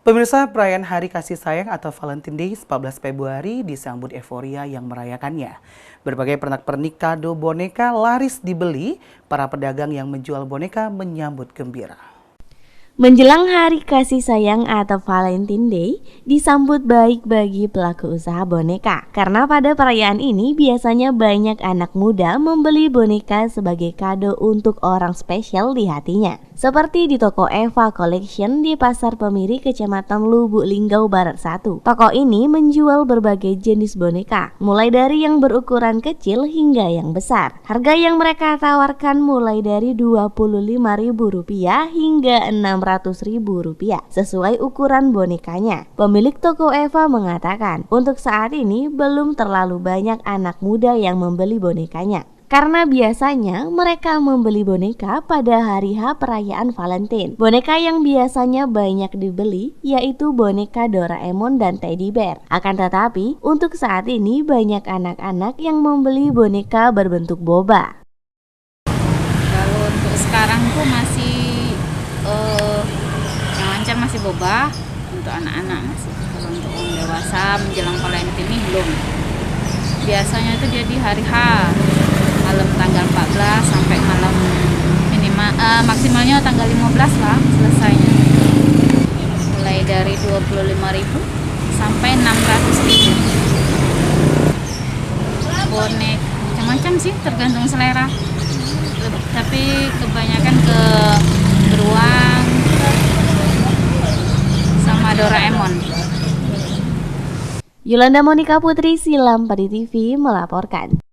Pemirsa, perayaan Hari Kasih Sayang atau Valentine Day 14 Februari disambut euforia yang merayakannya. Berbagai pernak-pernik kado boneka laris dibeli, para pedagang yang menjual boneka menyambut gembira. Menjelang Hari Kasih Sayang atau Valentine Day disambut baik bagi pelaku usaha boneka. Karena pada perayaan ini biasanya banyak anak muda membeli boneka sebagai kado untuk orang spesial di hatinya. Seperti di toko Eva Collection di Pasar Pemiri, Kecamatan Lubuk Linggau Barat 1. Toko ini menjual berbagai jenis boneka, mulai dari yang berukuran kecil hingga yang besar. Harga yang mereka tawarkan mulai dari Rp25.000 hingga Rp600.000 sesuai ukuran bonekanya. Pemilik toko Eva mengatakan, untuk saat ini belum terlalu banyak anak muda yang membeli bonekanya. Karena biasanya mereka membeli boneka pada hari H perayaan Valentine. Boneka yang biasanya banyak dibeli yaitu boneka Doraemon dan Teddy Bear. Akan tetapi, untuk saat ini banyak anak-anak yang membeli boneka berbentuk boba. Kalau untuk sekarang tuh masih yang lancar masih boba untuk anak-anak masih. Kalau untuk orang dewasa menjelang Valentine ini belum. Biasanya itu jadi hari H, malam tanggal 14 sampai malam maksimalnya tanggal 15 lah selesainya. Mulai dari 25.000 sampai 600.000. Bonek macam-macam sih, tergantung selera. Tapi kebanyakan ke beruang sama Doraemon. Yolanda Monika Putri, Silam Padi TV melaporkan.